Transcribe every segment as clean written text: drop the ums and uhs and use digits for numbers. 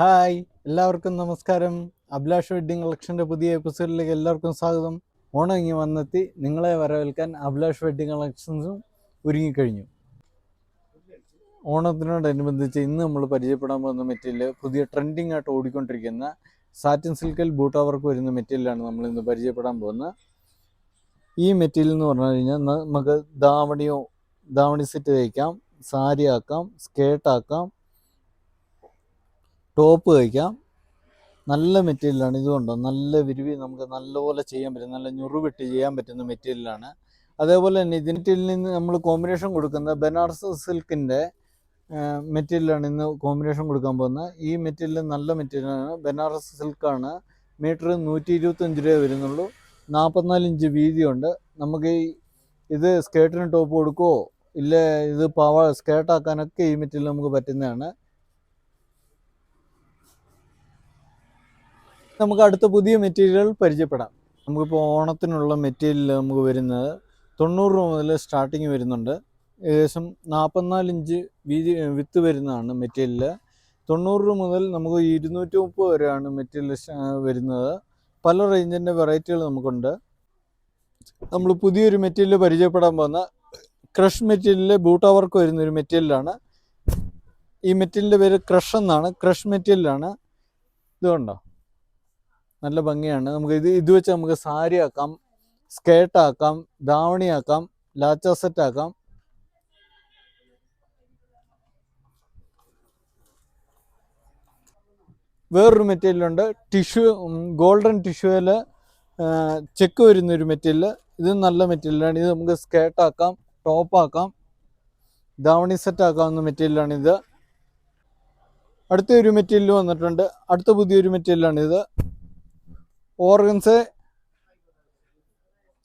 Hi, എല്ലാവർക്കും നമസ്കാരം. Abhilash wedding കളക്ഷൻ്റെ പുതിയ എപ്പിസോഡിലേക്ക് എല്ലാവർക്കും സ്വാഗതം. ഓണം ഇങ്ങ് വന്നെത്തി. നിങ്ങളെ വരവേൽക്കാൻ അഭിലാഷ് വെഡ്ഡിംഗ് കളക്ഷൻസും ഒരുങ്ങിക്കഴിഞ്ഞു. ഓണത്തിനോടനുബന്ധിച്ച് ഇന്ന് നമ്മൾ പരിചയപ്പെടാൻ പോകുന്ന മെറ്റീരിയൽ പുതിയ ട്രെൻഡിങ് ആയിട്ട് ഓടിക്കൊണ്ടിരിക്കുന്ന സാറ്റിൻ സിൽക്കിൽ ബൂട്ടാ വർക്ക് വരുന്ന മെറ്റീരിയലാണ് നമ്മൾ ഇന്ന് പരിചയപ്പെടാൻ പോകുന്നത്. ഈ മെറ്റീരിയൽ എന്ന് പറഞ്ഞു കഴിഞ്ഞാൽ നമുക്ക് ധാവണി സെറ്റ് തയ്ക്കാം, സാരി ആക്കാം, സ്കേർട്ടാക്കാം, ടോപ്പ് തയ്ക്കാം. നല്ല മെറ്റീരിയലാണ്. ഇതുകൊണ്ടോ നല്ല വിരിവി നമുക്ക് നല്ലപോലെ ചെയ്യാൻ പറ്റും, നല്ല ഞുറുവിട്ട് ചെയ്യാൻ പറ്റുന്ന മെറ്റീരിയലാണ്. അതേപോലെ തന്നെ ഇതിൽ നിന്ന് നമ്മൾ കോമ്പിനേഷൻ കൊടുക്കുന്ന ബനാറസ് സിൽക്കിൻ്റെ മെറ്റീരിയലാണ് ഇന്ന് കോമ്പിനേഷൻ കൊടുക്കാൻ പോകുന്നത്. ഈ മെറ്റീരിയൽ നല്ല മെറ്റീരിയലാണ്, ബനാറസ് സിൽക്കാണ്. മീറ്റർ 125 രൂപ വരുന്നുള്ളൂ. 44 ഇഞ്ച് വീതിയുണ്ട്. നമുക്ക് ഇത് സ്കേർട്ടിന് ടോപ്പ് കൊടുക്കുമോ ഇല്ല ഇത് സ്കേർട്ടാക്കാനൊക്കെ ഈ മെറ്റീരിയൽ നമുക്ക് പറ്റുന്നതാണ്. നമുക്ക് അടുത്ത പുതിയ മെറ്റീരിയൽ പരിചയപ്പെടാം. നമുക്കിപ്പോൾ ഓണത്തിനുള്ള മെറ്റീരിയൽ നമുക്ക് വരുന്നത് 90 രൂപ മുതൽ സ്റ്റാർട്ടിങ് വരുന്നുണ്ട്. ഏകദേശം 44 ഇഞ്ച് വിത്ത് വരുന്നതാണ് മെറ്റീരിയൽ. 90 രൂപ മുതൽ നമുക്ക് 230 വരെയാണ് മെറ്റീരിയൽ വരുന്നത്. പല റേഞ്ചിൻ്റെ വെറൈറ്റികൾ നമുക്കുണ്ട്. നമ്മൾ പുതിയൊരു മെറ്റീരിയൽ പരിചയപ്പെടാൻ പോകുന്ന ക്രഷ് മെറ്റീരിയലിൽ ബൂട്ടാ വർക്ക് വരുന്നൊരു മെറ്റീരിയലാണ്. ഈ മെറ്റീരിയലിൻ്റെ പേര് ക്രഷ് എന്നാണ്. ക്രഷ് മെറ്റീരിയലാണ്. ഇതുകൊണ്ടോ നല്ല ഭംഗിയാണ്. നമുക്ക് ഇത് വെച്ച് നമുക്ക് സാരി ആക്കാം, സ്കേർട്ടാക്കാം, ധാവണിയാക്കാം, ലാച്ച സെറ്റ് ആക്കാം. വേറൊരു മെറ്റീരിയലുണ്ട്, ഗോൾഡൻ ടിഷ്യൂവിൽ ചെക്ക് വരുന്നൊരു മെറ്റീരിയൽ. ഇത് നല്ല മെറ്റീരിയലാണ്. ഇത് നമുക്ക് സ്കേർട്ടാക്കാം, ടോപ്പാക്കാം, ധാവണി സെറ്റ് ആക്കാവുന്ന മെറ്റീരിയലാണിത്. അടുത്തൊരു മെറ്റീരിയൽ വന്നിട്ടുണ്ട്. അടുത്ത പുതിയൊരു മെറ്റീരിയലാണിത്. ഓർഗൻസ്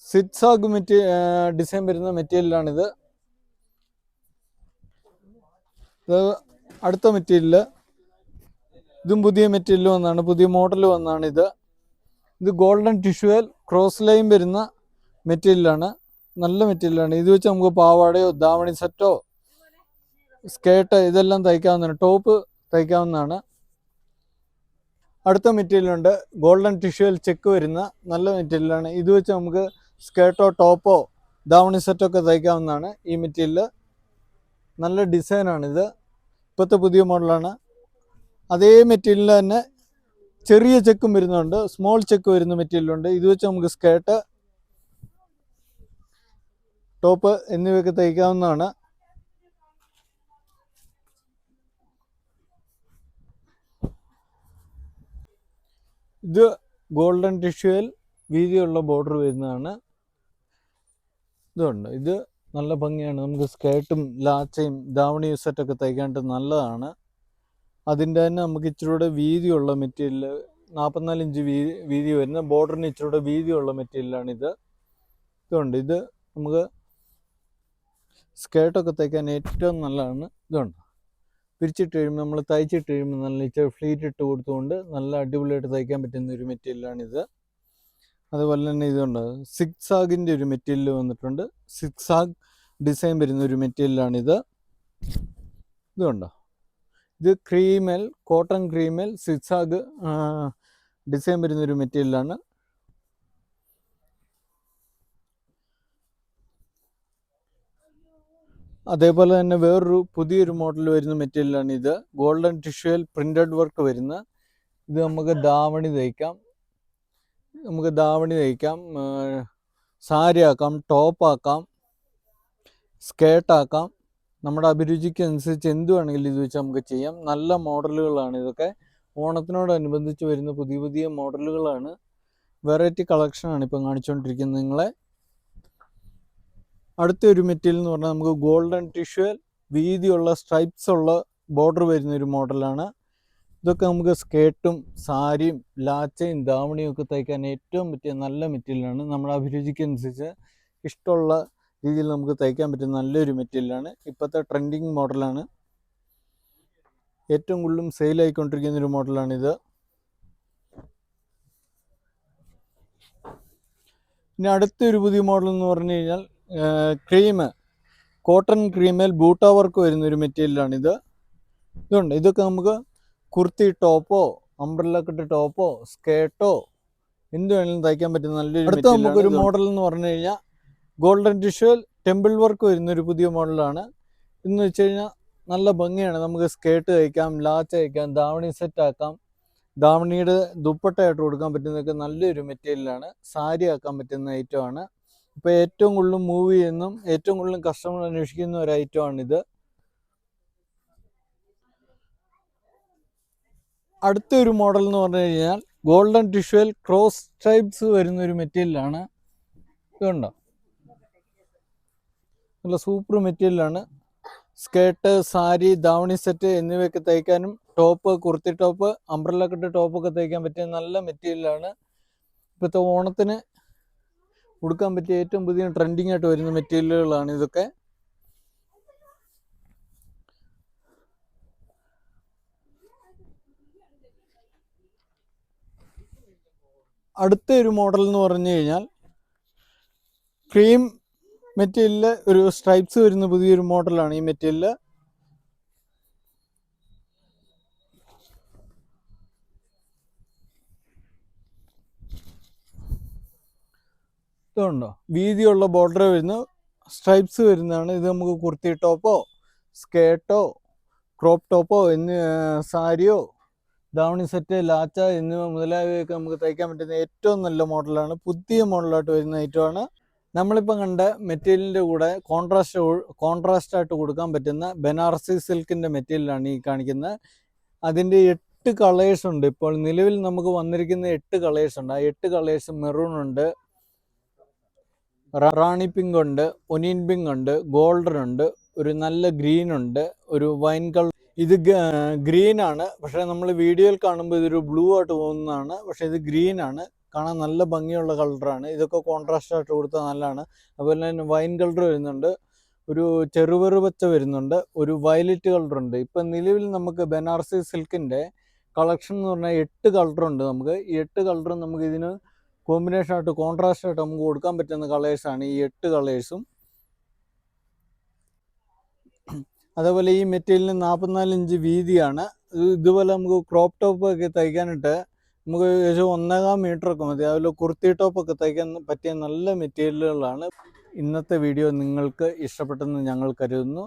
സിറ്റ്സാഗ് ഡിസൈൻ വരുന്ന മെറ്റീരിയലാണിത്. അടുത്ത മെറ്റീരിയൽ ഇതും പുതിയ മെറ്റീരിയൽ വന്നാണ്, പുതിയ മോഡൽ വന്നാണ്. ഇത് ഗോൾഡൻ ടിഷ്യൂൽ ക്രോസ് ലൈൻ വരുന്ന മെറ്റീരിയലാണ്. നല്ല മെറ്റീരിയലാണ്. ഇത് വെച്ച് നമുക്ക് പാവാടയോ ധാവണി സെറ്റോ സ്കേർട്ട് ഇതെല്ലാം തയ്ക്കാവുന്നതാണ്. ടോപ്പ് തയ്ക്കാവുന്നതാണ്. അടുത്ത മെറ്റീരിയലുണ്ട്, ഗോൾഡൻ ടിഷ്യൂൽ ചെക്ക് വരുന്ന നല്ല മെറ്റീരിയലാണ്. ഇത് വെച്ച് നമുക്ക് സ്കേർട്ടോ ടോപ്പോ ധാവണി സെറ്റൊക്കെ തയ്ക്കാവുന്നതാണ്. ഈ മെറ്റീരിയൽ നല്ല ഡിസൈനാണിത്. ഇപ്പോഴത്തെ പുതിയ മോഡലാണ്. അതേ മെറ്റീരിയലിൽ തന്നെ ചെറിയ ചെക്കും വരുന്നുണ്ട്, സ്മോൾ ചെക്ക് വരുന്ന മെറ്റീരിയലുണ്ട്. ഇത് വെച്ച് നമുക്ക് സ്കേർട്ട്, ടോപ്പ് എന്നിവയൊക്കെ തയ്ക്കാവുന്നതാണ്. ഇത് ഗോൾഡൻ ടിഷ്യൂൽ വീതിയുള്ള ബോർഡർ വരുന്നതാണ്. ഇതുണ്ട്. ഇത് നല്ല ഭംഗിയാണ്. നമുക്ക് സ്കേർട്ടും ലാച്ചയും ധാവണി സെറ്റൊക്കെ തയ്ക്കാനായിട്ട് നല്ലതാണ്. അതിൻ്റെ തന്നെ നമുക്ക് ഇച്ചിരൂടെ വീതിയുള്ള മെറ്റീരിയൽ, 44 ഇഞ്ച് വീതി വരുന്ന ബോർഡറിന് ഇച്ചിരൂടെ വീതിയുള്ള മെറ്റീരിയലാണിത്. ഇതുണ്ട്. ഇത് നമുക്ക് സ്കേർട്ടൊക്കെ തയ്ക്കാൻ ഏറ്റവും നല്ലതാണ്. ഇതുണ്ട്. പിരിച്ചിട്ട് കഴിയുമ്പോൾ നമ്മൾ തയ്ച്ചിട്ട് കഴിയുമ്പോൾ നല്ല ഇച്ചിരി ഫ്ലീറ്റ് ഇട്ട് കൊടുത്തുകൊണ്ട് നല്ല അടിപൊളിയായിട്ട് തയ്ക്കാൻ പറ്റുന്ന ഒരു മെറ്റീരിയലാണിത്. അതുപോലെ തന്നെ ഇതുണ്ട്, സിക്സാഗിൻ്റെ ഒരു മെറ്റീരിയൽ വന്നിട്ടുണ്ട്. സിക്സാഗ് ഡിസൈൻ വരുന്ന ഒരു മെറ്റീരിയലാണിത്. ഇതുണ്ടോ. ഇത് കോട്ടൺ ക്രീമേൽ സിക്സാഗ് ഡിസൈൻ വരുന്നൊരു മെറ്റീരിയലാണ്. അതേപോലെ തന്നെ വേറൊരു പുതിയൊരു മോഡൽ വരുന്ന മെറ്റീരിയലാണ് ഇത്. ഗോൾഡൻ ടിഷ്യൂൽ പ്രിന്റഡ് വർക്ക് വരുന്ന. ഇത് നമുക്ക് ധാവണി തയ്ക്കാം, സാരി ആക്കാം, ടോപ്പാക്കാം, സ്കേർട്ടാക്കാം. നമ്മുടെ അഭിരുചിക്ക് അനുസരിച്ച് എന്ത് വേണമെങ്കിലും ഇത് വെച്ച് നമുക്ക് ചെയ്യാം. നല്ല മോഡലുകളാണ് ഇതൊക്കെ. ഓണത്തിനോടനുബന്ധിച്ച് വരുന്ന പുതിയ പുതിയ മോഡലുകളാണ്. വെറൈറ്റി കളക്ഷനാണ് ഇപ്പം കാണിച്ചുകൊണ്ടിരിക്കുന്നത് നിങ്ങളെ. അടുത്തൊരു മെറ്റീരിയൽ എന്ന് പറഞ്ഞാൽ നമുക്ക് ഗോൾഡൻ ടിഷ്യൂൽ വീതിയുള്ള സ്ട്രൈപ്സ് ഉള്ള ബോർഡർ വരുന്നൊരു മോഡലാണ്. ഇതൊക്കെ നമുക്ക് സ്കേർട്ടും സാരിയും ലാച്ചയും ധാവണിയും ഒക്കെ തയ്ക്കാൻ ഏറ്റവും പറ്റിയ നല്ല മെറ്റീരിയലാണ്. നമ്മുടെ അഭിരുചിക്ക് അനുസരിച്ച് ഇഷ്ടമുള്ള രീതിയിൽ നമുക്ക് തയ്ക്കാൻ പറ്റുന്ന നല്ലൊരു മെറ്റീരിയലാണ്. ഇപ്പോഴത്തെ ട്രെൻഡിങ് മോഡലാണ്. ഏറ്റവും കൂടുതലും സെയിലായിക്കൊണ്ടിരിക്കുന്നൊരു മോഡലാണിത്. ഇനി അടുത്തൊരു പുതിയ മോഡൽ എന്ന് പറഞ്ഞു കഴിഞ്ഞാൽ കോട്ടൺ ക്രീമേൽ ബൂട്ടാ വർക്ക് വരുന്നൊരു മെറ്റീരിയലാണിത്. ഇതുണ്ട്. ഇതൊക്കെ നമുക്ക് കുർത്തി ടോപ്പോ അംബ്രല്ല കട്ട് ടോപ്പോ സ്കേർട്ടോ എന്ത് വേണമെങ്കിലും തയ്ക്കാൻ പറ്റുന്ന നല്ലൊരു അടുത്ത നമുക്കൊരു മോഡൽ എന്ന് പറഞ്ഞു കഴിഞ്ഞാൽ ഗോൾഡൻ ടിഷ്യൂൽ ടെമ്പിൾ വർക്ക് വരുന്നൊരു പുതിയ മോഡലാണ്. എന്ന് വെച്ച് കഴിഞ്ഞാൽ നല്ല ഭംഗിയാണ്. നമുക്ക് സ്കേർട്ട് തയ്ക്കാം, ലാച്ച് തയ്ക്കാം, ധാവണി സെറ്റ് ആക്കാം, ധാവണിയുടെ ദുപ്പട്ടയായിട്ട് കൊടുക്കാൻ പറ്റുന്നതൊക്കെ നല്ലൊരു മെറ്റീരിയലാണ്. സാരി ആക്കാൻ പറ്റുന്ന ഐറ്റമാണ്. ഇപ്പോൾ ഏറ്റവും കൂടുതൽ മൂവ് ചെയ്യുന്നതും ഏറ്റവും കൂടുതൽ കസ്റ്റമർ അന്വേഷിക്കുന്ന ഒരു ഐറ്റമാണിത്. അടുത്തൊരു മോഡൽ എന്ന് പറഞ്ഞു കഴിഞ്ഞാൽ ഗോൾഡൻ ടിഷ്യൂൽ ക്രോസ് സ്ട്രൈപ്സ് വരുന്ന ഒരു മെറ്റീരിയലാണ്. ഇതുണ്ടോ, നല്ല സൂപ്പർ മെറ്റീരിയലാണ്. സ്കേർട്ട്, സാരി, ധാവണി സെറ്റ് എന്നിവയൊക്കെ തയ്ക്കാനും top, kurti top, umbrella cut ടോപ്പൊക്കെ തയ്ക്കാൻ പറ്റിയ നല്ല മെറ്റീരിയലാണ്. ഇപ്പോഴത്തെ ഓണത്തിന് ഉടുക്കാൻ പറ്റിയ ഏറ്റവും പുതിയ ട്രെൻഡിങ് ആയിട്ട് വരുന്ന മെറ്റീരിയലുകളാണ് ഇതൊക്കെ. അടുത്ത ഒരു മോഡൽ എന്ന് പറഞ്ഞു കഴിഞ്ഞാൽ ക്രീം മെറ്റീരിയലിൽ ഒരു സ്ട്രൈപ്സ് വരുന്ന പുതിയൊരു മോഡലാണ് ഈ മെറ്റീരിയൽ. ഇതുണ്ടോ, വീതിയുള്ള ബോർഡർ വരുന്ന സ്ട്രൈപ്സ് വരുന്നതാണ്. ഇത് നമുക്ക് കുർത്തി ടോപ്പോ സ്കേർട്ടോ ക്രോപ്പ് ടോപ്പോ സാരിയോ ധാവണി സെറ്റ്, ലാച്ച എന്നിവ മുതലായവയൊക്കെ നമുക്ക് തയ്ക്കാൻ പറ്റുന്ന ഏറ്റവും നല്ല മോഡലാണ്. പുതിയ മോഡലായിട്ട് വരുന്ന ഐറ്റമാണ്. നമ്മളിപ്പം കണ്ട മെറ്റീരിയലിൻ്റെ കൂടെ കോൺട്രാസ്റ്റ് ആയിട്ട് കൊടുക്കാൻ പറ്റുന്ന ബനാറസി സിൽക്കിൻ്റെ മെറ്റീരിയലാണ് ഈ കാണിക്കുന്നത്. അതിൻ്റെ 8 കളേഴ്സ് ഉണ്ട്. ഇപ്പോൾ നിലവിൽ നമുക്ക് വന്നിരിക്കുന്ന 8 കളേഴ്സ് ഉണ്ട്. ആ 8 കളേഴ്സ് മെറൂൺ ഉണ്ട്, റാണി പിങ്ക് ഉണ്ട്, ഒനിയൻ പിങ്ക് ഉണ്ട്, ഗോൾഡൻ ഉണ്ട്, ഒരു നല്ല ഗ്രീൻ ഉണ്ട്, ഒരു വൈൻ കളർ. ഇത് ഗ്രീൻ ആണ്, പക്ഷേ നമ്മൾ വീഡിയോയിൽ കാണുമ്പോൾ ഇതൊരു ബ്ലൂ ആയിട്ട് തോന്നുന്നതാണ്. പക്ഷേ ഇത് ഗ്രീൻ ആണ്, കാണാൻ നല്ല ഭംഗിയുള്ള കളറാണ്. ഇതൊക്കെ കോൺട്രാസ്റ്റ് ആയിട്ട് കൊടുത്താൽ നല്ലതാണ്. അതുപോലെ തന്നെ വൈൻ കളർ വരുന്നുണ്ട്, ഒരു ചെറുപെറു പച്ച വരുന്നുണ്ട്, ഒരു വയലറ്റ് കളറുണ്ട്. ഇപ്പം നിലവിൽ നമുക്ക് ബനാറസി സിൽക്കിൻ്റെ കളക്ഷൻ എന്ന് പറഞ്ഞാൽ 8 കളറുണ്ട്. നമുക്ക് ഈ 8 കളറും നമുക്ക് ഇതിന് കോമ്പിനേഷൻ ആയിട്ട് കോൺട്രാസ്റ്റ് ആയിട്ട് നമുക്ക് കൊടുക്കാൻ പറ്റുന്ന കളേഴ്സാണ് ഈ 8 കളേഴ്സും. അതേപോലെ ഈ മെറ്റീരിയലിന് 44 ഇഞ്ച് വീതിയാണ്. ഇതുപോലെ നമുക്ക് ക്രോപ്പ് ടോപ്പ് ഒക്കെ തയ്ക്കാനായിട്ട് നമുക്ക് ഏകദേശം 1.25 മീറ്ററൊക്കെ മതി. അതുപോലെ കുർത്തി ടോപ്പൊക്കെ തയ്ക്കാൻ പറ്റിയ നല്ല മെറ്റീരിയലുകളാണ്. ഇന്നത്തെ വീഡിയോ നിങ്ങൾക്ക് ഇഷ്ടപ്പെട്ടെന്ന് ഞങ്ങൾ കരുതുന്നു.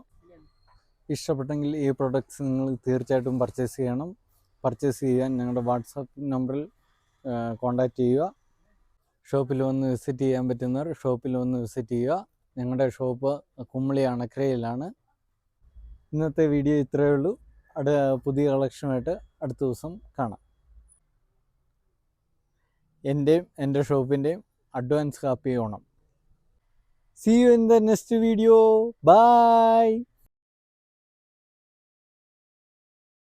ഇഷ്ടപ്പെട്ടെങ്കിൽ ഈ പ്രൊഡക്ട്സ് നിങ്ങൾ തീർച്ചയായിട്ടും പർച്ചേസ് ചെയ്യണം. പർച്ചേസ് ചെയ്യാൻ ഞങ്ങളുടെ വാട്സാപ്പ് നമ്പറിൽ കോൺടാക്റ്റ് ചെയ്യുക. ഷോപ്പിൽ വന്ന് വിസിറ്റ് ചെയ്യാൻ പറ്റുന്നവർ ഷോപ്പിൽ വന്ന് വിസിറ്റ് ചെയ്യുക. ഞങ്ങളുടെ ഷോപ്പ് കുമളി അണക്കരയിലാണ്. ഇന്നത്തെ വീഡിയോ ഇത്രയേ ഉള്ളൂ. പുതിയ കളക്ഷനുമായിട്ട് അടുത്ത ദിവസം കാണാം. എൻ്റെ ഷോപ്പിൻ്റെയും advance happy Onam. See you in the next video. Bye.